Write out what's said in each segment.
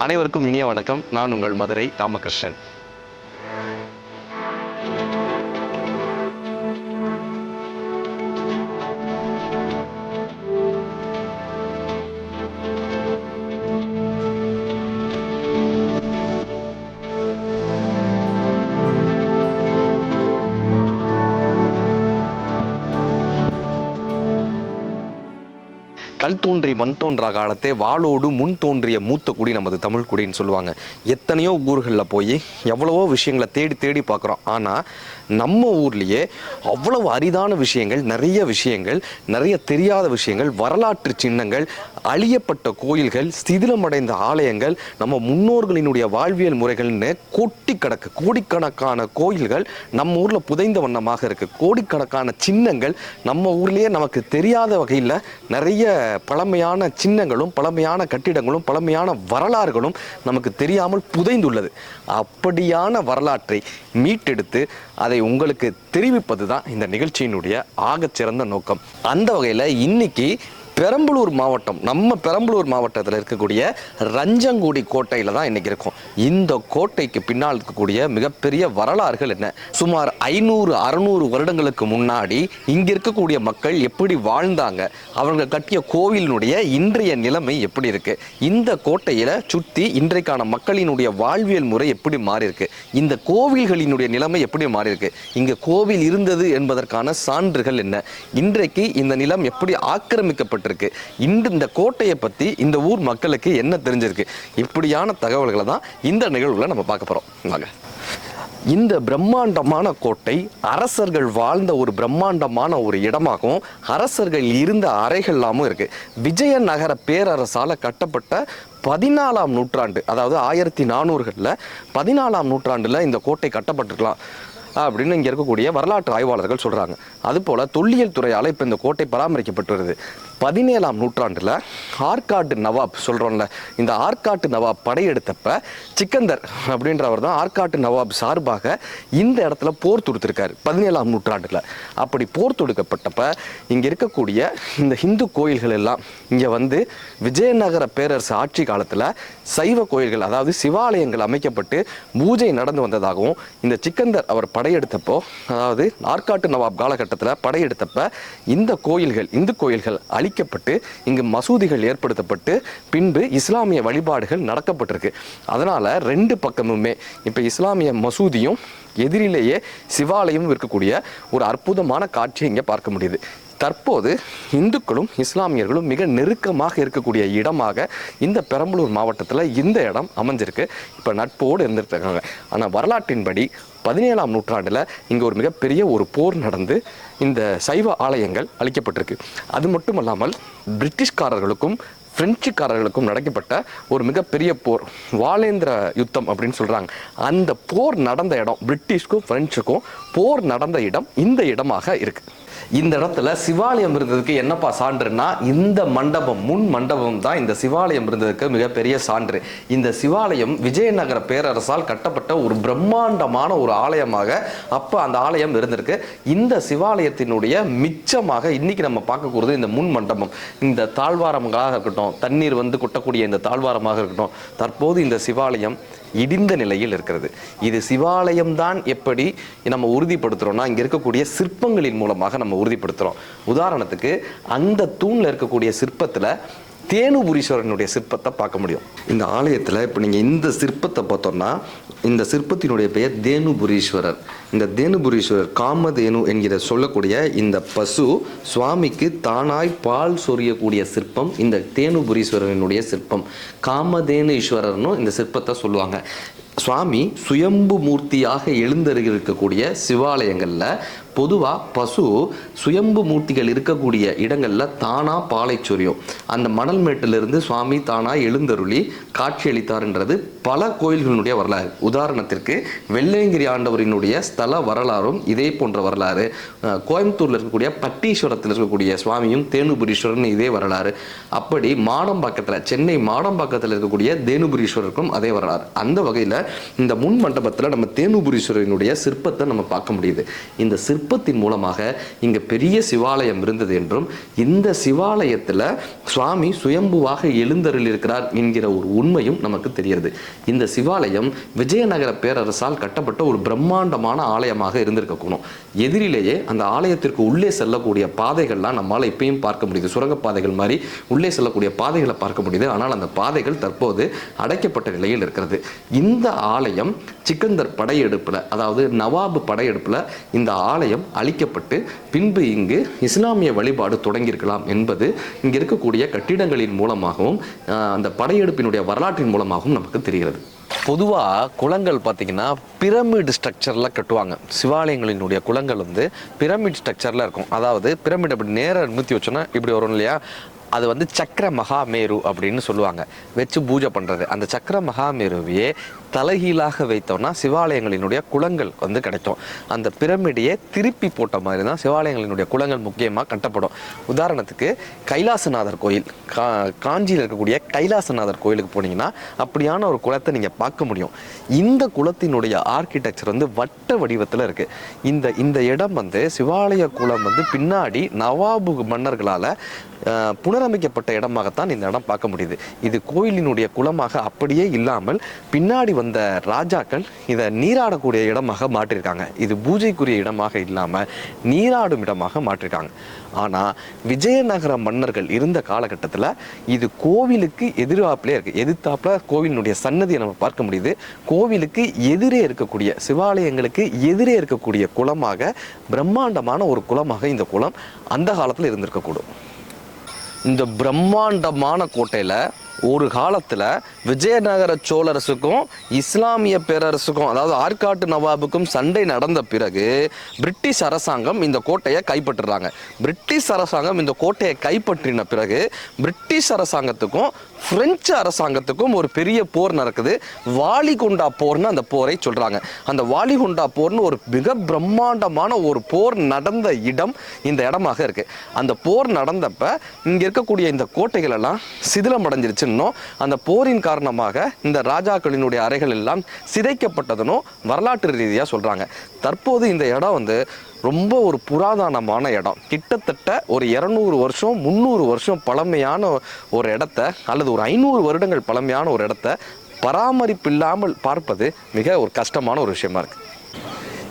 அனைவருக்கும் இனிய வணக்கம். நான் உங்கள் மதுரை ராமகிருஷ்ணன். கல் தோன்றி மண் தோன்றா காலத்தே வாளோடு முன் தோன்றிய மூத்த குடி நமது தமிழ் குடின்னு சொல்லுவாங்க. எத்தனையோ ஊர்களில் போய் எவ்வளவோ விஷயங்களை தேடி தேடி பார்க்குறோம். ஆனால் நம்ம ஊர்லேயே அவ்வளவு அரிதான விஷயங்கள், நிறைய தெரியாத விஷயங்கள், வரலாற்று சின்னங்கள், அழியப்பட்ட கோயில்கள், சிதிலமடைந்த ஆலயங்கள், நம்ம முன்னோர்களினுடைய வாழ்வியல் முறைகள்னு கொட்டி கிடக்கு. கோடிக்கணக்கான கோயில்கள் நம்ம ஊரில் புதைந்த வண்ணமாக இருக்குது. கோடிக்கணக்கான சின்னங்கள் நம்ம ஊர்லேயே நமக்கு தெரியாத வகையில் நிறைய பழமையான சின்னங்களும், பழமையான கட்டிடங்களும், பழமையான வரலாறுகளும் நமக்கு தெரியாமல் புதைந்துள்ளது. அப்படியான வரலாற்றை மீட்டெடுத்து அதை உங்களுக்கு தெரிவிப்பது தான் இந்த நிகழ்ச்சியினுடைய ஆகச்சிறந்த நோக்கம். அந்த வகையில் இன்னைக்கு பெரம்பலூர் மாவட்டம், நம்ம பெரம்பலூர் மாவட்டத்தில் இருக்கக்கூடிய ரஞ்சங்குடி கோட்டையில் தான் இன்றைக்கி இருக்கும். இந்த கோட்டைக்கு பின்னால் இருக்கக்கூடிய மிகப்பெரிய வரலாறுகள் என்ன? சுமார் 500-600 வருடங்களுக்கு முன்னாடி இங்கே இருக்கக்கூடிய மக்கள் எப்படி வாழ்ந்தாங்க? அவங்க கட்டிய கோவிலினுடைய இன்றைய நிலைமை எப்படி இருக்குது? இந்த கோட்டையில் சுற்றி இன்றைக்கான மக்களினுடைய வாழ்வியல் முறை எப்படி மாறி இருக்கு? இந்த கோவில்களினுடைய நிலைமை எப்படி மாறி இருக்கு? இங்கே கோவில் இருந்தது என்பதற்கான சான்றுகள் என்ன? இன்றைக்கு இந்த நிலம் எப்படி ஆக்கிரமிக்கப்பட்டு இந்த கோட்டையை பத்தி இந்த ஊர் மக்களுக்கு என்ன தெரிஞ்சிருக்கு? இப்படியான தகவல்களை தான் இந்த நிகழ்வுல நம்ம பார்க்க போறோம். இந்த பிரம்மாண்டமான கோட்டை அரசர்கள் வாழ்ந்த ஒரு பிரம்மாண்டமான ஒரு இடமாகவும், அரசர்கள் இருந்த அறைகள்லாமும் இருக்கு. விஜயநகர பேரரசால கட்டப்பட்ட 14ஆம் நூற்றாண்டு, அதாவது 1400களில் 14ஆம் நூற்றாண்டுல இந்த கோட்டை கட்டப்பட்டிருக்கலாம் அப்படின்னு இங்கே இருக்கக்கூடிய வரலாற்று ஆய்வாளர்கள் சொல்கிறாங்க. அதுபோல் தொல்லியல் துறையால் இப்போ இந்த கோட்டை பராமரிக்கப்பட்டு வருது. 17ஆம் நூற்றாண்டில் ஆற்காட்டு நவாப் சொல்கிறோம்ல, இந்த ஆற்காட்டு நவாப் படையெடுத்தப்ப சிக்கந்தர் அப்படின்றவர் தான் ஆற்காட்டு நவாப் சார்பாக இந்த இடத்துல போர் தொடுத்திருக்காரு 17ஆம் நூற்றாண்டில். அப்படி போர் தொடுக்கப்பட்டப்ப இங்கே இருக்கக்கூடிய இந்த ஹிந்து கோயில்கள் எல்லாம் இங்கே வந்து விஜயநகர பேரரசு ஆட்சி காலத்தில் சைவ கோயில்கள், அதாவது சிவாலயங்கள் அமைக்கப்பட்டு பூஜை நடந்து வந்ததாகவும், இந்த சிக்கந்தர் அவர் படையெடுத்தப்போ, அதாவது ஆற்காட்டு நவாப் காலகட்டத்தில் படையெடுத்தப்ப இந்த கோயில்கள், இந்து கோயில்கள் அழிக்கப்பட்டு இங்கு மசூதிகள் ஏற்படுத்தப்பட்டு பின்பு இஸ்லாமிய வழிபாடுகள் நடக்கப்பட்டிருக்கு. அதனால ரெண்டு பக்கமுமே இப்போ இஸ்லாமிய மசூதியும் எதிரிலேயே சிவாலயம் இருக்கக்கூடிய ஒரு அற்புதமான காட்சியை இங்கே பார்க்க முடியுது. தற்போது இந்துக்களும் இஸ்லாமியர்களும் மிக நெருக்கமாக இருக்கக்கூடிய இடமாக இந்த பெரம்பலூர் மாவட்டத்தில் இந்த இடம் அமைஞ்சிருக்கு. இப்போ நட்போடு இருந்துட்டு இருக்காங்க. ஆனால் வரலாற்றின்படி 17ஆம் நூற்றாண்டில் இங்கே ஒரு மிகப்பெரிய ஒரு போர் நடந்து இந்த சைவ ஆலயங்கள் அழிக்கப்பட்டிருக்கு. அது மட்டும் இல்லாமல் பிரிட்டிஷ்காரர்களுக்கும் பிரெஞ்சுக்காரர்களுக்கும் நடக்கப்பட்ட ஒரு மிகப்பெரிய போர், வாலேந்திர யுத்தம் அப்படின்னு சொல்கிறாங்க. அந்த போர் நடந்த இடம், பிரிட்டிஷ்க்கும் பிரெஞ்சுக்கும் போர் நடந்த இடம் இந்த இடமாக இருக்குது. இந்த இடத்துல சிவாலயம் இருந்ததுக்கு என்னப்பா சான்றுனா, இந்த மண்டபம், முன் மண்டபம் தான் இந்த சிவாலயம் இருந்ததுக்கு மிகப்பெரிய சான்று. இந்த சிவாலயம் விஜயநகர பேரரசால் கட்டப்பட்ட ஒரு பிரம்மாண்டமான ஒரு ஆலயமாக அப்போ அந்த ஆலயம் இருந்திருக்கு. இந்த சிவாலயத்தினுடைய மிச்சமாக இன்னைக்கு நம்ம பார்க்கக்கூடியது இந்த முன் மண்டபம். இந்த தாழ்வாரங்களாக இருக்கட்டும், தண்ணீர் வந்து கொட்டக்கூடிய இந்த தாழ்வாரமாக இருக்கட்டும், தற்போது இந்த சிவாலயம் இடிந்த நிலையில் இருக்கிறது. இது சிவாலயம் தான் எப்படி நம்ம உறுதிப்படுத்துறோம்னா, இங்கே இருக்கக்கூடிய சிற்பங்களின் மூலமாக நம்ம உறுதிப்படுத்துகிறோம். உதாரணத்துக்கு அந்த தூணில் இருக்கக்கூடிய சிற்பத்தில் தேனுபுரீஸ்வரனுடைய சிற்பத்தை பார்க்க முடியும். இந்த ஆலயத்தில் இப்போ நீங்கள் இந்த சிற்பத்தை பார்த்தோம்னா, இந்த சிற்பத்தினுடைய பெயர் தேனுபுரீஸ்வரர். இந்த தேனுபுரீஸ்வரர், காமதேனு என்கிற சொல்லக்கூடிய இந்த பசு சுவாமிக்கு தானாய் பால் சொரியக்கூடிய சிற்பம் இந்த தேனுபுரீஸ்வரனுடைய சிற்பம். காமதேனு ஈஸ்வரர்னு இந்த சிற்பத்தை சொல்லுவாங்க. சுவாமி சுயம்பு மூர்த்தியாக எழுந்தருக்கக்கூடிய சிவாலயங்களில் பொதுவாக பசு சுயம்பு மூர்த்திகள் இருக்கக்கூடிய இடங்களில் தானாக பாலை சொரியும். அந்த மணல் மேட்டிலிருந்து சுவாமி தானாக எழுந்தருளி காட்சியளித்தார்ன்றது பல கோயில்களினுடைய வரலாறு. உதாரணத்திற்கு வெள்ளையங்கிரி ஆண்டவரினுடைய ஸ்தல வரலாறும் இதே போன்ற வரலாறு. கோயம்புத்தூரில் இருக்கக்கூடிய பட்டீஸ்வரத்தில் இருக்கக்கூடிய சுவாமியும் தேனுபுரீஸ்வரன் இதே வரலாறு. அப்படி மாடம்பாக்கத்தில், சென்னை மாடம்பாக்கத்தில் இருக்கக்கூடிய தேனுபுரீஸ்வரருக்கும் அதே வரலாறு. அந்த வகையில் இந்த முன் மண்டபத்தில் நம்ம தேனுபுரீஸ்வரனுடைய சிற்பத்தை நம்ம பார்க்க முடியுது. இந்த சிற்ப சிற்பத்தின் மூலமாக இங்கே பெரிய சிவாலயம் இருந்தது என்றும் இந்த சிவாலயத்தில் சுவாமி சுயம்புவாக எழுந்தருள் இருக்கிறார் என்கிற ஒரு உண்மையும் நமக்கு தெரிகிறது. இந்த சிவாலயம் விஜயநகர பேரரசால் கட்டப்பட்ட ஒரு பிரம்மாண்டமான ஆலயமாக இருந்திருக்கணும். எதிரிலேயே அந்த ஆலயத்திற்கு உள்ளே செல்லக்கூடிய பாதைகள்லாம் நம்மளால் இப்பயும் பார்க்க முடியுது. சுரங்கப்பாதைகள் மாதிரி உள்ளே செல்லக்கூடிய பாதைகளை பார்க்க முடியுது. ஆனால் அந்த பாதைகள் தற்போது அடைக்கப்பட்ட நிலையில் இருக்கிறது. இந்த ஆலயம் சிக்கந்தர் படையெடுப்பில், அதாவது நவாபு படையெடுப்பில் இந்த ஆலயம் அழிக்கப்பட்டு பின்பு இங்கு இஸ்லாமிய வழிபாடு தொடங்கியிருக்கலாம் என்பது இங்கே இருக்கக்கூடிய கட்டிடங்களின் மூலமாகவும் அந்த படையெடுப்பினுடைய வரலாற்றின் மூலமாகவும் நமக்கு தெரிகிறது. பொதுவாக குளங்கள் பார்த்திங்கன்னா பிரமிட் ஸ்ட்ரக்சரில் கட்டுவாங்க. சிவாலயங்களினுடைய குளங்கள் வந்து பிரமிட் ஸ்ட்ரக்சரில் இருக்கும். அதாவது பிரமிட் அப்படி நேராக நிறுத்தி வச்சோன்னா இப்படி வரும் இல்லையா, அது வந்து சக்கர மகாமேரு அப்படின்னு சொல்லுவாங்க. வச்சு பூஜை பண்ணுறது. அந்த சக்கர மகாமேருவையே தலைகீழாக வைத்தோம்னா சிவாலயங்களினுடைய குளங்கள் வந்து கிடைக்கும். அந்த பிரமிடையே திருப்பி போட்ட மாதிரி தான் சிவாலயங்களினுடைய குளங்கள் முக்கியமாக கட்டப்படும். உதாரணத்துக்கு கைலாசநாதர் கோயில், காஞ்சியில் இருக்கக்கூடிய கைலாசநாதர் கோயிலுக்கு போனீங்கன்னா அப்படியான ஒரு குளத்தை நீங்கள் பார்க்க முடியும். இந்த குளத்தினுடைய ஆர்கிடெக்சர் வந்து வட்ட வடிவத்தில் இருக்குது. இந்த இடம் வந்து சிவாலய குளம் வந்து பின்னாடி நவாபு மன்னர்களால் புனரமைக்கப்பட்ட இடமாகத்தான் இந்த இடம் பார்க்க முடியுது. இது கோயிலினுடைய குளமாக அப்படியே இல்லாமல் பின்னாடி வந்த ராஜாக்கள் இதை நீராடக்கூடிய இடமாக மாற்றிருக்காங்க. இது பூஜைக்குரிய இடமாக இல்லாமல் நீராடும் இடமாக மாற்றிருக்காங்க. ஆனால் விஜயநகர மன்னர்கள் இருந்த காலகட்டத்தில் இது கோவிலுக்கு எதிராப்பிலே இருக்குது. எதிர்த்தாப்பில் கோவிலினுடைய சன்னதியை நம்ம பார்க்க முடியுது. கோவிலுக்கு எதிரே இருக்கக்கூடிய, சிவாலயங்களுக்கு எதிரே இருக்கக்கூடிய குளமாக, பிரம்மாண்டமான ஒரு குளமாக இந்த குளம் அந்த காலத்தில் இருந்திருக்கக்கூடும். இந்த பிரம்மாண்டமான கோட்டையில் ஒரு காலத்தில் விஜயநகர சோழரசுக்கும் இஸ்லாமிய பேரரசுக்கும், அதாவது ஆற்காட்டு நவாபுக்கும் சண்டை நடந்த பிறகு பிரிட்டிஷ் அரசாங்கம் இந்த கோட்டையை கைப்பற்றுறாங்க. பிரிட்டிஷ் அரசாங்கம் இந்த கோட்டையை கைப்பற்றின பிறகு பிரிட்டிஷ் அரசாங்கத்துக்கும் பிரெஞ்சு அரசாங்கத்துக்கும் ஒரு பெரிய போர் நடக்குது. வாலிகுண்டா போர்னு அந்த போரை சொல்கிறாங்க. அந்த வாலிகுண்டா போர்னு ஒரு மிக பிரம்மாண்டமான ஒரு போர் நடந்த இடம் இந்த இடமாக இருக்குது. அந்த போர் நடந்தப்ப இங்கே இருக்கக்கூடிய இந்த கோட்டைகள் எல்லாம் சிதிலம் அடைஞ்சிருச்சு. அந்த போரின் காரணமாக இந்த ராஜாக்களினுடைய அறைகள் எல்லாம் சிதைக்கப்பட்டதுன்னு வரலாற்று ரீதியாக சொல்றாங்க. தற்போது இந்த இடம் வந்து ரொம்ப ஒரு புராதனமான இடம். கிட்டத்தட்ட ஒரு 200 வருஷம் 300 வருஷம் பழமையான ஒரு இடத்த, அல்லது ஒரு 500 வருடங்கள் பழமையான ஒரு இடத்த பராமரிப்பு இல்லாமல் பார்ப்பது மிக ஒரு கஷ்டமான ஒரு விஷயமா இருக்கு.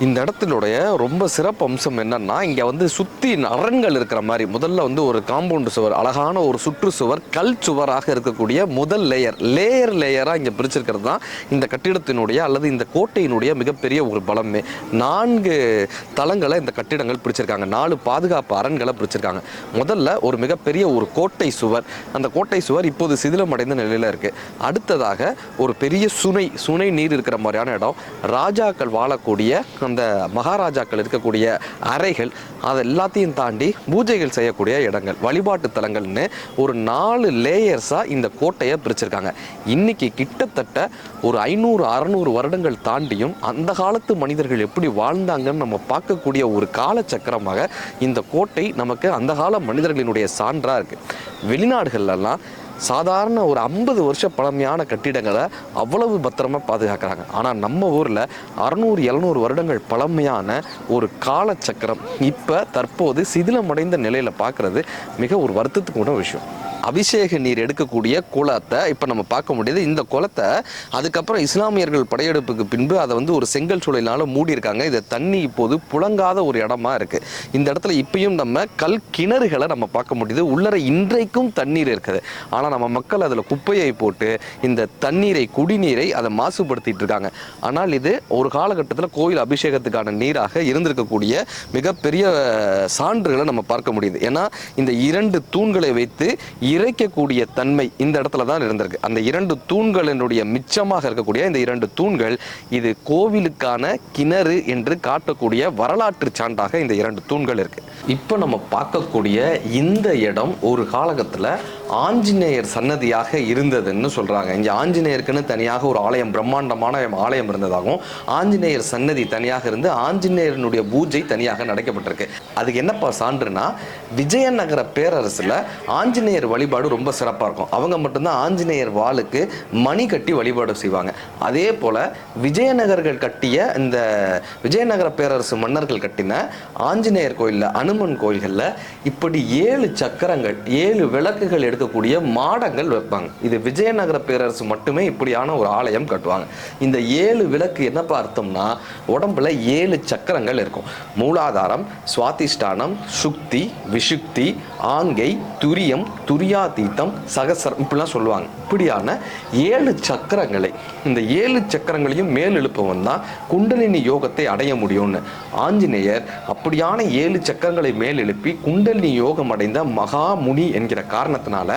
இந்த இடத்தினுடைய ரொம்ப சிறப்பு அம்சம் என்னன்னா, இங்கே வந்து சுற்றி அரண்கள் இருக்கிற மாதிரி முதல்ல வந்து ஒரு காம்பவுண்டு சுவர், அழகான ஒரு சுற்றுச்சுவர், கல் சுவராக இருக்கக்கூடிய முதல் லேயராக இங்கே பிரிச்சிருக்கிறது தான் இந்த கட்டிடத்தினுடைய அல்லது இந்த கோட்டையினுடைய மிகப்பெரிய ஒரு பலமே. 4 தளங்களை இந்த கட்டிடங்கள் பிடிச்சிருக்காங்க. 4 பாதுகாப்பு அரண்களை பிடிச்சிருக்காங்க. முதல்ல ஒரு மிகப்பெரிய ஒரு கோட்டை சுவர். அந்த கோட்டை சுவர் இப்போது சிதிலமடைந்த நிலையில் இருக்குது. அடுத்ததாக ஒரு பெரிய சுனை நீர் இருக்கிற மாதிரியான இடம். ராஜாக்கள் வாழக்கூடிய அந்த மகாராஜாக்கள் இருக்கக்கூடிய அறைகள், அதை எல்லாத்தையும் தாண்டி பூஜைகள் செய்யக்கூடிய இடங்கள், வழிபாட்டு தலங்கள்னு ஒரு 4 லேயர்ஸாக இந்த கோட்டையை பிரிச்சிருக்காங்க. இன்னைக்கு கிட்டத்தட்ட ஒரு 500-600 வருடங்கள் தாண்டியும் அந்த காலத்து மனிதர்கள் எப்படி வாழ்ந்தாங்கன்னு நம்ம பார்க்கக்கூடிய ஒரு காலச்சக்கரமாக இந்த கோட்டை நமக்கு அந்த கால மனிதர்களினுடைய சான்றாக இருக்குது. வெளிநாடுகள்லாம் சாதாரண ஒரு 50 வருஷம் பழமையான கட்டிடங்களை அவ்வளவு பத்திரமாக பாதுகாக்கிறாங்க. ஆனால் நம்ம ஊரில் 600-700 வருடங்கள் பழமையான ஒரு காலச்சக்கரம் இப்போ தற்போது சிதிலமடைந்த நிலையில் பார்க்குறது மிக ஒரு வருத்தத்துக்கு கூட விஷயம். அபிஷேக நீர் எடுக்கக்கூடிய குளத்தை இப்போ நம்ம பார்க்க முடியுது. இந்த குளத்தை அதுக்கப்புறம் இஸ்லாமியர்கள் படையெடுப்புக்கு பின்பு அதை வந்து ஒரு செங்கல் சூளையினால் மூடியிருக்காங்க. இதை தண்ணி இப்போது புழங்காத ஒரு இடமா இருக்குது. இந்த இடத்துல இப்பயும் நம்ம கல் கிணறுகளை நம்ம பார்க்க முடியுது. உள்ளர இன்றைக்கும் தண்ணீர் இருக்குது. ஆனால் நம்ம மக்கள் அதில் குப்பையை போட்டு இந்த தண்ணீரை, குடிநீரை அதை மாசுபடுத்திட்டு இருக்காங்க. ஆனால் இது ஒரு காலகட்டத்தில் கோயில் அபிஷேகத்துக்கான நீராக இருந்திருக்கக்கூடிய மிகப்பெரிய சான்றுகளை நம்ம பார்க்க முடியுது. ஏன்னா இந்த 2 தூண்களை வைத்து இறைக்கக்கூடிய தன்மை இந்த இடத்துல தான் இருந்திருக்கு. அந்த 2 தூண்களினுடைய மிச்சமாக இருக்கக்கூடிய இந்த 2 தூண்கள் இது கோவிலுக்கான கிணறு என்று காட்டக்கூடிய வரலாற்று சான்றாக இந்த 2 தூண்கள் இருக்கு. இப்போ நம்ம பார்க்கக்கூடிய இந்த இடம் ஒரு காலகட்டத்தில் ஆஞ்சநேயர் சன்னதியாக இருந்ததுன்னு சொல்கிறாங்க. இங்கே ஆஞ்சநேயருக்குன்னு தனியாக ஒரு ஆலயம், பிரம்மாண்டமான ஆலயம் இருந்ததாகவும், ஆஞ்சநேயர் சன்னதி தனியாக இருந்து ஆஞ்சநேயரனுடைய பூஜை தனியாக நடக்கப்பட்டிருக்கு. அதுக்கு என்னப்பா சான்றுனா, விஜயநகர பேரரசில் ஆஞ்சநேயர் வழிபாடு ரொம்ப சிறப்பாக இருக்கும். அவங்க மட்டும்தான் ஆஞ்சநேயர் வாளுக்கு மணி கட்டி வழிபாடு செய்வாங்க. அதே போல் விஜயநகர்கள் கட்டிய இந்த விஜயநகர பேரரசு மன்னர்கள் கட்டின ஆஞ்சநேயர் கோயிலில், அனுமன் கோயில்களில் இப்படி 7 சக்கரங்கள் 7 விளக்குகள் எடுக்கக்கூடிய மாடங்கள் வைப்பாங்க. இது விஜயநகர பேரரசு மட்டுமே இப்படியான ஒரு ஆலயம் கட்டுவாங்க. இந்த 7 விளக்கு என்னப்பா அர்த்தம்னா, உடம்புல 7 சக்கரங்கள் இருக்கும். மூலாதாரம், சுவாதிஷ்டானம், சுக்தி, விஷுக்தி, ஆங்கை, துரியம், துரியாதீத்தம், சகசரம் இப்படிலாம் சொல்லுவாங்க. இப்படியான 7 சக்கரங்களை, இந்த 7 சக்கரங்களையும் மேல் எழுப்பவன் தான் குண்டலினி யோகத்தை அடைய முடியும்னு. ஆஞ்சநேயர் அப்படியான 7 சக்கரங்களை மேல் எழுப்பி குண்டலினி யோகம் அடைந்த மகாமுனி என்கிற காரணத்தினால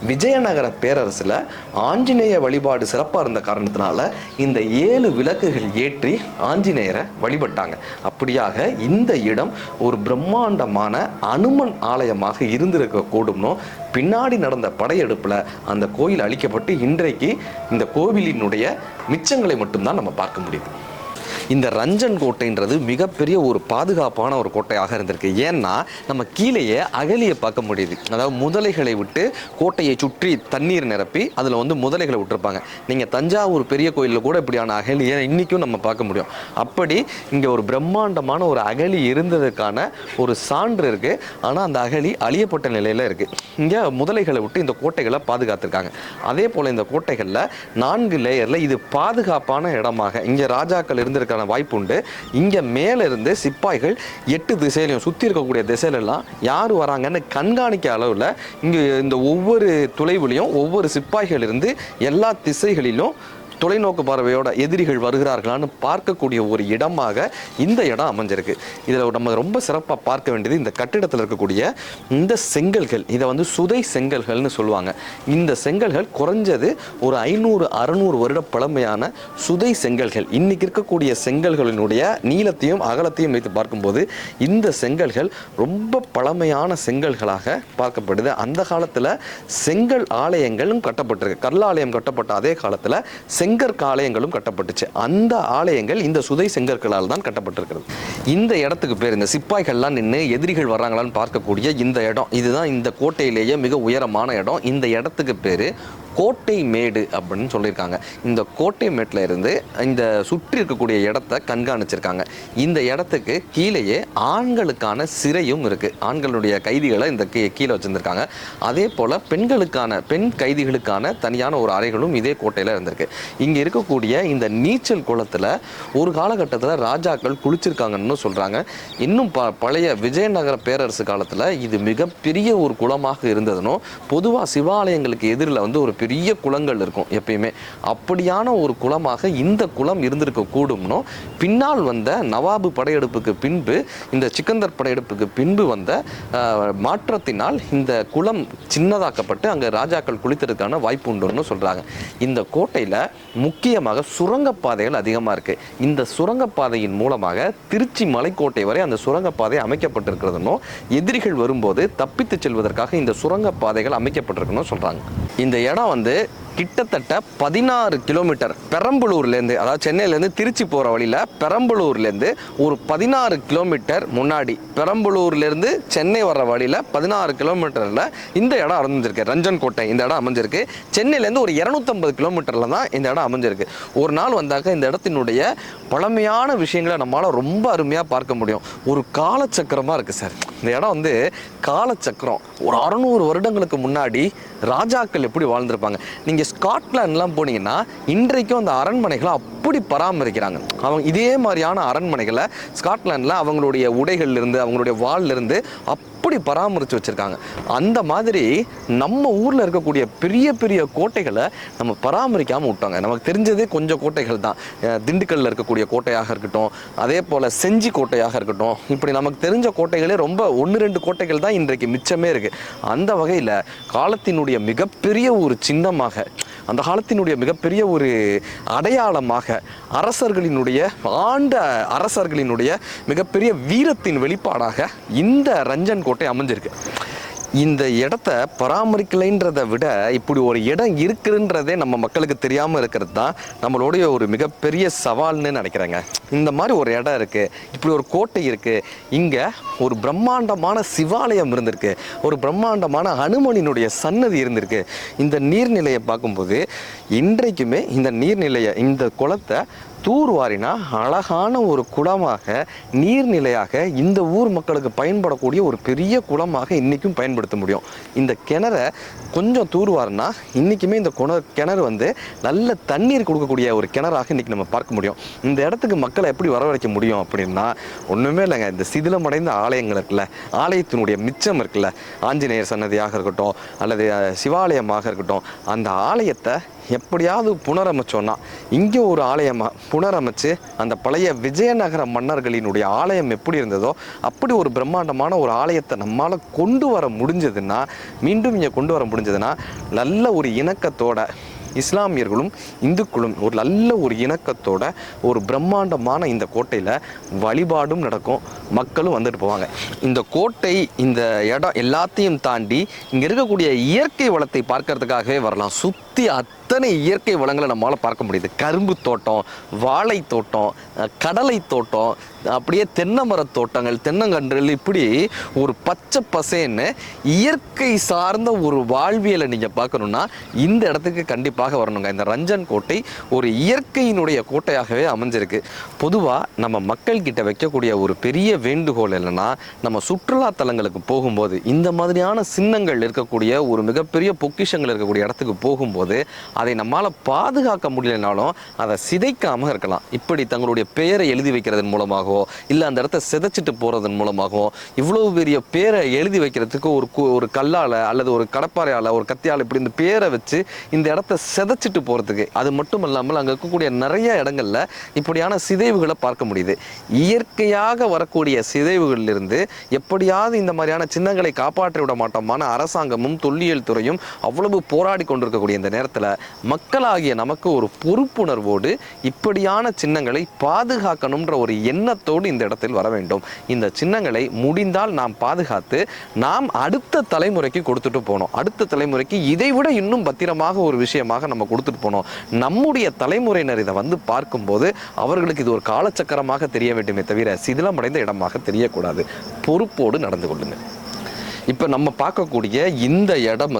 விஜயநகர பேரரசில் ஆஞ்சநேய வழிபாடு சிறப்பாக இருந்த காரணத்தினால இந்த 7 விளக்குகள் ஏற்றி ஆஞ்சநேயரை வழிபட்டாங்க. அப்படியாக இந்த இடம் ஒரு பிரம்மாண்டமான அனுமன் ஆலயமாக இருந்திருக்க கூடும்னோ, பின்னாடி நடந்த படையெடுப்பில் அந்த கோயில் அழிக்கப்பட்டு இன்றைக்கு இந்த கோவிலினுடைய மிச்சங்களை மட்டும்தான் நம்ம பார்க்க முடியுது. இந்த ரஞ்சன் கோட்டைன்றது மிகப்பெரிய ஒரு பாதுகாப்பான ஒரு கோட்டையாக இருந்திருக்கு. ஏன்னா நம்ம கீழேயே அகழியை பார்க்க முடியுது. அதாவது முதலைகளை விட்டு கோட்டையை சுற்றி தண்ணீர் நிரப்பி அதில் வந்து முதலைகளை விட்டுருப்பாங்க. நீங்கள் தஞ்சாவூர் பெரிய கோயிலில் கூட இப்படியான அகழியை இன்றைக்கும் நம்ம பார்க்க முடியும். அப்படி இங்கே ஒரு பிரம்மாண்டமான ஒரு அகழி இருந்ததுக்கான ஒரு சான்று இருக்குது. ஆனால் அந்த அகழி அழியப்பட்ட நிலையில் இருக்குது. இங்கே முதலைகளை விட்டு இந்த கோட்டைகளை பாதுகாத்திருக்காங்க. அதே போல் இந்த கோட்டைகளில் 4 லேயரில் இது பாதுகாப்பான இடமாக இங்கே ராஜாக்கள் இருந்திருக்க வாய்ப்பு உண்டு. இங்க மேல இருந்து சிப்பாய்கள் 8 திசையிலையும் சுத்தி இருக்கக்கூடிய திசையிலெல்லாம் யார் வராங்கன்னு கண்காணிக்க அளவுல இங்க இந்த ஒவ்வொரு துளைவுலையும் ஒவ்வொரு சிப்பாய்கள் இருந்து எல்லா திசைகளிலும் தொலைநோக்கு பார்வையோட எதிரிகள் வருகிறார்களான்னு பார்க்கக்கூடிய ஒரு இடமாக இந்த இடம் அமைஞ்சிருக்கு. இதில் நம்ம ரொம்ப சிறப்பாக பார்க்க வேண்டியது இந்த கட்டிடத்தில் இருக்கக்கூடிய இந்த செங்கல்கள். இதை வந்து சுதை செங்கல்கள்னு சொல்லுவாங்க. இந்த செங்கல்கள் குறைஞ்சது ஒரு 500-600 வருட பழமையான சுதை செங்கல்கள். இன்னைக்கு இருக்கக்கூடிய செங்கல்களினுடைய நீளத்தையும் அகலத்தையும் வைத்து பார்க்கும்போது இந்த செங்கல்கள் ரொம்ப பழமையான செங்கல்களாக பார்க்கப்படுது. அந்த காலத்தில் செங்கல் ஆலயங்களும் கட்டப்பட்டிருக்கு. கல்லாலயம் கட்டப்பட்ட அதே காலத்தில் செங்கற்காலயங்களும் கட்டப்பட்டுச்சு. அந்த ஆலயங்கள் இந்த சுதை செங்கற்களால் தான் கட்டப்பட்டிருக்கிறது. இந்த இடத்துக்கு பேர், இந்த சிப்பாய்கள்லாம் நின்று எதிரிகள் வர்றாங்களான்னு பார்க்கக்கூடிய இந்த இடம், இதுதான் இந்த கோட்டையிலேயே மிக உயரமான இடம். இந்த இடத்துக்கு பேர் கோட்டை மேடு அப்படின்னு சொல்லியிருக்காங்க. இந்த கோட்டை மேட்டில் இருந்து இந்த சுற்றி இருக்கக்கூடிய இடத்த கண்காணிச்சிருக்காங்க. இந்த இடத்துக்கு கீழேயே ஆண்களுக்கான சிறையும் இருக்குது. ஆண்களுடைய கைதிகளை இந்த கீழே வச்சுருந்துருக்காங்க. அதே போல் பெண் கைதிகளுக்கான தனியான ஒரு அறைகளும் இதே கோட்டையில் இருந்திருக்கு. இங்கே இருக்கக்கூடிய இந்த நீச்சல் குளத்தில் ஒரு காலகட்டத்தில் ராஜாக்கள் குளிச்சிருக்காங்கன்னு சொல்கிறாங்க. இன்னும் பழைய விஜயநகர பேரரசு காலத்தில் இது மிகப்பெரிய ஒரு குளமாக இருந்ததுனோ, பொதுவாக சிவாலயங்களுக்கு எதிரில் வந்து ஒரு பெரிய குளங்கள் இருக்கும் எப்பயுமே. அப்படியான ஒரு குளமாக இந்த குளம் இருந்திருக்க கூடும்னோ, பின்னால் வந்த நவாபு படையெடுப்புக்கு பின்பு, இந்த சிக்கந்தர் படையெடுப்புக்கு பின்பு வந்த மாற்றத்தினால் இந்த குளம் சின்னதாக்கப்பட்டு அங்கே ராஜாக்கள் குளித்ததுக்கான வாய்ப்பு உண்டுன்னு சொல்கிறாங்க. இந்த கோட்டையில் முக்கியமாக சுரங்கப்பாதைகள் அதிகமாக இருக்குது. இந்த சுரங்கப்பாதையின் மூலமாக திருச்சி மலைக்கோட்டை வரை அந்த சுரங்கப்பாதை அமைக்கப்பட்டிருக்கிறதுனோ, எதிரிகள் வரும்போது தப்பித்து செல்வதற்காக இந்த சுரங்கப்பாதைகள் அமைக்கப்பட்டிருக்கணும் சொல்கிறாங்க. இந்த இடம் வந்து கிட்டத்தட்ட 16 கிலோமீட்டர் பெரம்பலூர்லேருந்து, அதாவது சென்னையிலேருந்து திருச்சி போகிற வழியில் பெரம்பலூர்லேருந்து ஒரு 16 கிலோமீட்டர் முன்னாடி, பெரம்பலூர்லேருந்து சென்னை வர்ற வழியில் 16 கிலோமீட்டரில் இந்த இடம் அமைஞ்சிருக்கு. ரஞ்சன் கோட்டை இந்த இடம் அமைஞ்சிருக்கு. சென்னையிலேருந்து ஒரு 250 கிலோமீட்டரில் தான் இந்த இடம் அமைஞ்சிருக்கு. ஒரு நாள் வந்தாக்க இந்த இடத்தினுடைய பழமையான விஷயங்களை நம்மளால் ரொம்ப அருமையாக பார்க்க முடியும். ஒரு காலச்சக்கரமாக இருக்குது சார். இந்த இடம் வந்து காலச்சக்கரம். ஒரு 600 வருடங்களுக்கு முன்னாடி ராஜாக்கள் எப்படி வாழ்ந்திருப்பாங்க. நீங்கள் ஸ்காட்லாண்ட்லாம் போனீங்கன்னா இன்றைக்கும் அந்த அரண்மனைகளை அப்படி பராமரிக்கிறாங்க. அவங்க இதே மாதிரியான அரண்மனைகளை ஸ்காட்லாண்டில் அவங்களுடைய உடைகள்லேருந்து அவங்களுடைய வாள்லேருந்து அப்படி பராமரித்து வச்சுருக்காங்க. அந்த மாதிரி நம்ம ஊரில் இருக்கக்கூடிய பெரிய பெரிய கோட்டைகளை நம்ம பராமரிக்காமல் விட்டாங்க. நமக்கு தெரிஞ்சதே கொஞ்சம் கோட்டைகள் தான். திண்டுக்கல்லில் இருக்கக்கூடிய கோட்டையாக இருக்கட்டும், அதே போல் செஞ்சி கோட்டையாக இருக்கட்டும், இப்படி நமக்கு தெரிஞ்ச கோட்டைகளே ரொம்ப 1-2 கோட்டைகள் தான் இன்றைக்கு மிச்சமே இருக்குது. அந்த வகையில் காலத்தினுடைய மிகப்பெரிய ஒரு சின்னமாக, அந்த காலத்தினுடைய மிகப்பெரிய ஒரு அடையாளமாக, அரசர்களினுடைய மிகப்பெரிய வீரத்தின் வெளிப்பாடாக இந்த ரஞ்சன் கோட்டை அமைஞ்சிருக்கு. இந்த இடத்த பராமரிக்கலைன்றதை விட இப்படி ஒரு இடம் இருக்குன்றதே நம்ம மக்களுக்கு தெரியாமல் இருக்கிறது தான் நம்மளுடைய ஒரு மிகப்பெரிய சவால்னு நினைக்கிறேங்க. இந்த மாதிரி ஒரு இடம் இருக்குது, இப்படி ஒரு கோட்டை இருக்குது, இங்கே ஒரு பிரம்மாண்டமான சிவாலயம் இருந்திருக்கு, ஒரு பிரம்மாண்டமான அனுமனினுடைய சன்னதி இருந்திருக்கு. இந்த நீர்நிலையை பார்க்கும்போது இன்றைக்குமே இந்த நீர்நிலையை, இந்த குளத்தை தூர்வாரினா அழகான ஒரு குளமாக, நீர்நிலையாக, இந்த ஊர் மக்களுக்கு பயன்படக்கூடிய ஒரு பெரிய குளமாக இன்றைக்கும் பயன்படுத்த முடியும். இந்த கிணறை கொஞ்சம் தூர்வாரினா இன்றைக்குமே இந்த கிணறு நல்ல தண்ணீர் கொடுக்கக்கூடிய ஒரு கிணறாக இன்றைக்கி நம்ம பார்க்க முடியும். இந்த இடத்துக்கு மக்களை எப்படி வரவழைக்க முடியும் அப்படின்னா ஒன்றுமே இல்லைங்க, இந்த சிதிலமடைந்த ஆலயங்கள் இருக்குல்ல, ஆலயத்தினுடைய மிச்சம் இருக்குல்ல, ஆஞ்சநேயர் சன்னதியாக இருக்கட்டும் அல்லது சிவாலயமாக இருக்கட்டும், அந்த ஆலயத்தை எப்படியாவது புனரமைச்சோன்னா, இங்கே ஒரு ஆலயமாக புனரமைச்சு அந்த பழைய விஜயநகர மன்னர்களினுடைய ஆலயம் எப்படி இருந்ததோ அப்படி ஒரு பிரம்மாண்டமான ஒரு ஆலயத்தை நம்மளால் கொண்டு வர முடிஞ்சதுன்னா, மீண்டும் இங்கே கொண்டு வர முடிஞ்சதுன்னா, நல்ல ஒரு இணக்கத்தோட இஸ்லாமியர்களும் இந்துக்களும் ஒரு நல்ல ஒரு இணக்கத்தோட ஒரு பிரம்மாண்டமான இந்த கோட்டையில் வழிபாடும் நடக்கும், மக்களும் வந்துட்டு போவாங்க. இந்த கோட்டை, இந்த இடம் எல்லாத்தையும் தாண்டி இங்கே இருக்கக்கூடிய இயற்கை வளத்தை பார்க்கறதுக்காகவே வரலாம். சுற்றி அத்தனை இயற்கை வளங்களை நம்மளால் பார்க்க முடியுது. கரும்பு தோட்டம், வாழை தோட்டம், கடலை தோட்டம், அப்படியே தென்னை மர தோட்டங்கள், தென்னங்கன்றுகள், இப்படி ஒரு பச்சை பசேன்னு இயற்கை சார்ந்த ஒரு வாழ்வியலை நீங்கள் பார்க்கணுன்னா இந்த இடத்துக்கு கண்டிப்பாக வரணுங்க. இந்த ரஞ்சன் கோட்டை ஒரு இயற்கையினுடைய கோட்டையாகவே அமைஞ்சிருக்கு. பொதுவாக நம்ம மக்கள்கிட்ட வைக்கக்கூடிய ஒரு பெரிய வேண்டுகோள் என்னென்னா, நம்ம சுற்றுலா தலங்களுக்கு போகும்போது இந்த மாதிரியான சின்னங்கள் இருக்கக்கூடிய ஒரு மிகப்பெரிய பொக்கிஷங்கள் இருக்கக்கூடிய இடத்துக்கு போகும்போது அதை நம்மளால் பாதுகாக்க முடியலைனாலும் அதை சிதைக்காமல் இருக்கலாம். இப்படி தங்களுடைய பெயரை எழுதி வைக்கிறதன் மூலமாகவோ இல்லை அந்த இடத்த சிதைச்சிட்டு போகிறதன் மூலமாகவோ, இவ்வளோ பெரிய பேரை எழுதி வைக்கிறதுக்கு ஒரு கல்லால் அல்லது ஒரு கடப்பாறையால், ஒரு கத்தியால் இப்படி இந்த பேரை வச்சு இந்த இடத்த சிதைச்சிட்டு போகிறதுக்கு, அது மட்டும் இல்லாமல் அங்கே இருக்கக்கூடிய நிறைய இடங்களில் இப்படியான சிதைவுகளை பார்க்க முடியுது. இயற்கையாக வரக்கூடிய சிதைவுகளிலிருந்து எப்படியாவது இந்த மாதிரியான சின்னங்களை காப்பாற்றி விட மாட்டோமான அரசாங்கமும் தொல்லியல் துறையும் அவ்வளவு போராடி கொண்டிருக்கக்கூடிய இந்த நேரத்தில் மக்களாகிய நமக்கு ஒரு பொறுப்புணர்வோடு இப்படியான சின்னங்களை பாதுகாக்கணுன்ற ஒரு எண்ணத்தோடு இந்த இடத்தில் வர வேண்டும். இந்த சின்னங்களை முடிந்தால் நாம் பாதுகாத்து நாம் அடுத்த தலைமுறைக்கு கொடுத்துட்டு போனோம். அடுத்த தலைமுறைக்கு இதைவிட இன்னும் பத்திரமாக ஒரு விஷயமாக நம்ம கொடுத்துட்டு போனோம். நம்முடைய தலைமுறையினர் இதை பார்க்கும்போது அவர்களுக்கு இது ஒரு காலச்சக்கரமாக தெரிய வேண்டுமே தவிர சிதிலமடைந்த இடமாக தெரியக்கூடாது. பொறுப்போடு நடந்து கொள்ளுங்கள். இப்போ நம்ம பார்க்கக்கூடிய இந்த இடம்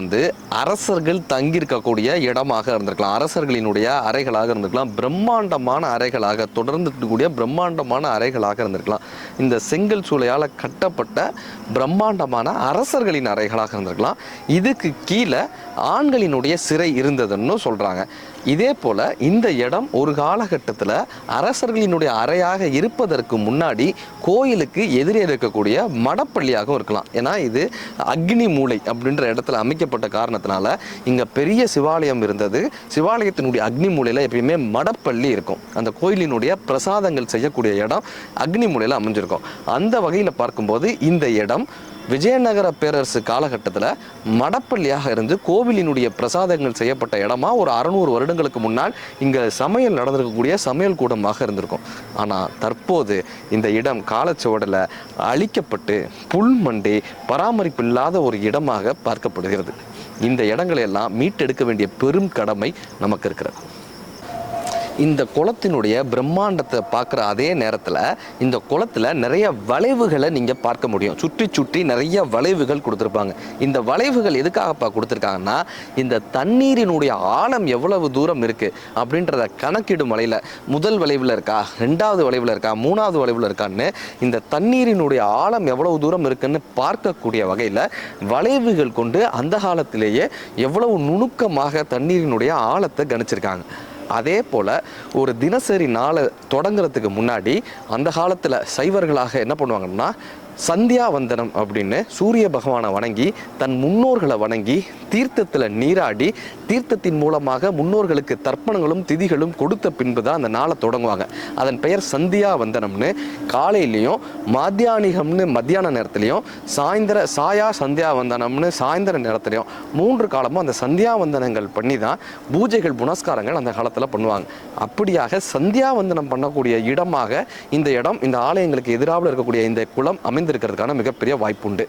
அரசர்கள் தங்கியிருக்கக்கூடிய இடமாக இருந்திருக்கலாம், அரசர்களினுடைய அறைகளாக இருந்திருக்கலாம், பிரம்மாண்டமான அறைகளாக தொடர்ந்து இருக்கக்கூடிய பிரம்மாண்டமான அறைகளாக இருந்திருக்கலாம், இந்த செங்கல் சூளையால் கட்டப்பட்ட பிரம்மாண்டமான அரசர்களின் அறைகளாக இருந்திருக்கலாம். இதுக்கு கீழே ஆண்களினுடைய சிறை இருந்ததுன்னு சொல்கிறாங்க. இதே போல் இந்த இடம் ஒரு காலகட்டத்தில் அரசர்களினுடைய அறையாக இருப்பதற்கு முன்னாடி கோயிலுக்கு எதிரே இருக்கக்கூடிய மடப்பள்ளியாகவும் இருக்கலாம். ஏன்னா இது அக்னி மூலை அப்படின்ற இடத்துல அமைக்கப்பட்ட காரணத்தினால இங்கே பெரிய சிவாலயம் இருந்தது. சிவாலயத்தினுடைய அக்னி மூலையில் எப்பயுமே மடப்பள்ளி இருக்கும். அந்த கோயிலினுடைய பிரசாதங்கள் செய்யக்கூடிய இடம் அக்னி மூலையில் அமைஞ்சிருக்கும். அந்த வகையில் பார்க்கும்போது இந்த இடம் விஜயநகர பேரரசு காலகட்டத்தில் மடப்பள்ளியாக இருந்து கோவிலினுடைய பிரசாதங்கள் செய்யப்பட்ட இடமா ஒரு 600 வருடங்களுக்கு முன்னால் இங்கே சமையல் நடந்திருக்கக்கூடிய சமையல் கூடமாக இருந்திருக்கும். ஆனால் தற்போது இந்த இடம் காலச்சுவடில் அழிக்கப்பட்டு புல்மண்டி பராமரிப்பு இல்லாத ஒரு இடமாக பார்க்கப்படுகிறது. இந்த இடங்களையெல்லாம் மீட்டெடுக்க வேண்டிய பெரும் கடமை நமக்கு இருக்கிறது. இந்த குளத்தினுடைய பிரம்மாண்டத்தை பார்க்குற அதே நேரத்தில் இந்த குளத்தில் நிறைய வளைவுகளை நீங்கள் பார்க்க முடியும். சுற்றி சுற்றி நிறைய வளைவுகள் கொடுத்துருப்பாங்க. இந்த வளைவுகள் எதுக்காகப்பா கொடுத்துருக்காங்கன்னா, இந்த தண்ணீரினுடைய ஆழம் எவ்வளவு தூரம் இருக்குது அப்படின்றத கணக்கிடும் வலையில் முதல் வளைவில் இருக்கா, 2வது வளைவில் இருக்கா, 3வது வளைவில் இருக்கான்னு இந்த தண்ணீரினுடைய ஆழம் எவ்வளவு தூரம் இருக்குன்னு பார்க்கக்கூடிய வகையில் வளைவுகள் கொண்டு அந்த காலத்திலேயே எவ்வளவு நுணுக்கமாக தண்ணீரினுடைய ஆழத்தை கணிச்சிருக்காங்க. அதே போல் ஒரு தினசரி நாளை தொடங்குறதுக்கு முன்னாடி அந்த காலத்தில் சைவர்களாக என்ன பண்ணுவாங்கன்னா, சந்தியாவந்தனம் அப்படின்னு சூரிய பகவானை வணங்கி தன் முன்னோர்களை வணங்கி தீர்த்தத்தில் நீராடி தீர்த்தத்தின் மூலமாக முன்னோர்களுக்கு தர்ப்பணங்களும் திதிகளும் கொடுத்த பின்பு தான் அந்த நாளை தொடங்குவாங்க. அதன் பெயர் சந்தியாவந்தனம்னு. காலையிலையும் மாத்தியானிகம்னு மத்தியான நேரத்துலையும் சாயா சந்தியாவந்தனம்னு சாயந்தர நேரத்துலையும் 3 காலமும் அந்த சந்தியாவந்தனங்கள் பண்ணி தான் பூஜைகள் புனஸ்காரங்கள் அந்த காலத்தில் பண்ணுவாங்க. அப்படியாக சந்தியாவந்தனம் பண்ணக்கூடிய இடமாக இந்த இடம், இந்த ஆலயங்களுக்கு எதிராக இருக்கக்கூடிய இந்த குளம் அமைந்திருக்கிறதுக்கான மிகப்பெரிய வாய்ப்புண்டு.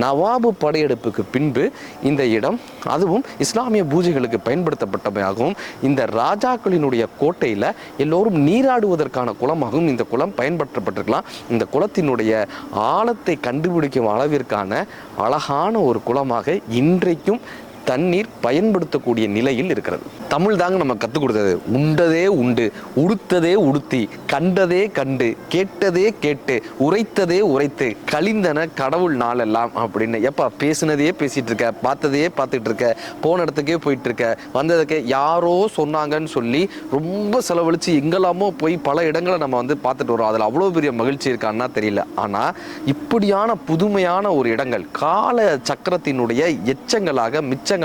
நவாபு படையெடுப்புக்கு பின்பு இந்த இடம் அதுவும் இஸ்லாமிய பூஜைகளுக்கு பயன்படுத்தப்பட்டமையாகவும் இந்த ராஜாக்களினுடைய கோட்டையில் எல்லோரும் நீராடுவதற்கான குளமாகவும் இந்த குளம் பயன்படுத்தப்பட்டிருக்கலாம். இந்த குளத்தினுடைய ஆழத்தை கண்டுபிடிக்கும் அளவிற்கான அழகான ஒரு குளமாக இன்றைக்கும் தண்ணீர் பயன்படுத்தக்கூடிய நிலையில் இருக்கிறது. தமிழ் தாங்க நம்ம கற்றுக் கொடுத்தது. உண்டதே உண்டு, உடுத்ததே உடுத்தி, கண்டதே கண்டு, கேட்டதே கேட்டு, உரைத்ததே உரைத்து, கழிந்தன கடவுள் நாளெல்லாம் அப்படின்னு. எப்பா பேசுனதையே பேசிகிட்டு இருக்க, பார்த்ததையே பார்த்துட்டு இருக்க, போன இடத்துக்கே போயிட்டு இருக்க, வந்ததுக்கே யாரோ சொன்னாங்கன்னு சொல்லி ரொம்ப செலவழித்து எங்கெல்லாமோ போய் பல இடங்களை நம்ம பார்த்துட்டு வரோம். அதில் அவ்வளோ பெரிய மகிழ்ச்சி இருக்கான்னா தெரியல. ஆனால் இப்படியான புதுமையான ஒரு இடங்கள் கால சக்கரத்தினுடைய எச்சங்களாக மிச்சங்களாக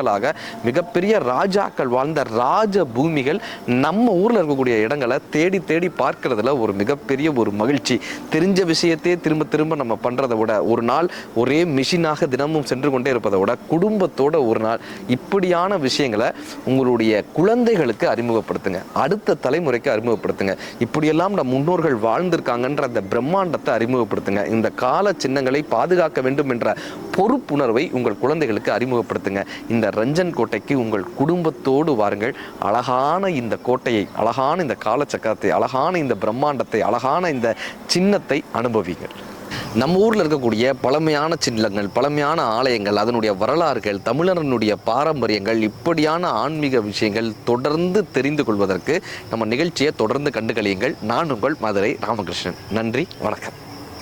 மிகப்பெரிய ராஜாக்கள் வாழ்ந்த ராஜ பூமிகள் நம்ம ஊர்ல இருக்கக்கூடிய இடங்களை தேடி தேடி பார்க்கறதுல ஒரு மிகப்பெரிய ஒரு மகிழ்ச்சி. தெரிஞ்ச விஷயத்தையே திரும்ப திரும்ப நம்ம பண்றதை விட, ஒரு நாள் ஒரே மிஷினாக தினமும் சென்று கொண்டே இருப்பதை விட, குடும்பத்தோட ஒரு நாள் இப்படியான விஷயங்களை உங்களுடைய குழந்தைகளுக்கு அறிமுகப்படுத்துங்க, அடுத்த தலைமுறைக்கு அறிமுகப்படுத்துங்க. இப்படியெல்லாம் நம் முன்னோர்கள் வாழ்ந்திருக்காங்கன்ற அந்த பிரம்மாண்டத்தை அறிமுகப்படுத்துங்க. இந்த கால சின்னங்களை பாதுகாக்க வேண்டும் என்ற பொறுப்புணர்வை உங்கள் குழந்தைகளுக்கு அறிமுகப்படுத்துங்க. இந்த ரஞ்சன் கோட்டைக்கு உங்கள் குடும்பத்தோடு வாருங்கள். அழகான இந்த கோட்டையை, அழகான இந்த காலச்சக்கரத்தை, அழகான இந்த பிரம்மாண்டத்தை, அழகான இந்த சின்னத்தை அனுபவிங்கள். நம்ம ஊரில் இருக்கக்கூடிய பழமையான சின்னங்கள், பழமையான ஆலயங்கள், அதனுடைய வரலாறுகள், தமிழனுடைய பாரம்பரியங்கள், இப்படியான ஆன்மீக விஷயங்கள் தொடர்ந்து தெரிந்து கொள்வதற்கு நம்ம நிகழ்ச்சியை தொடர்ந்து கண்டுகளியுங்கள். நான் உங்கள் மதுரை ராமகிருஷ்ணன். நன்றி, வணக்கம்.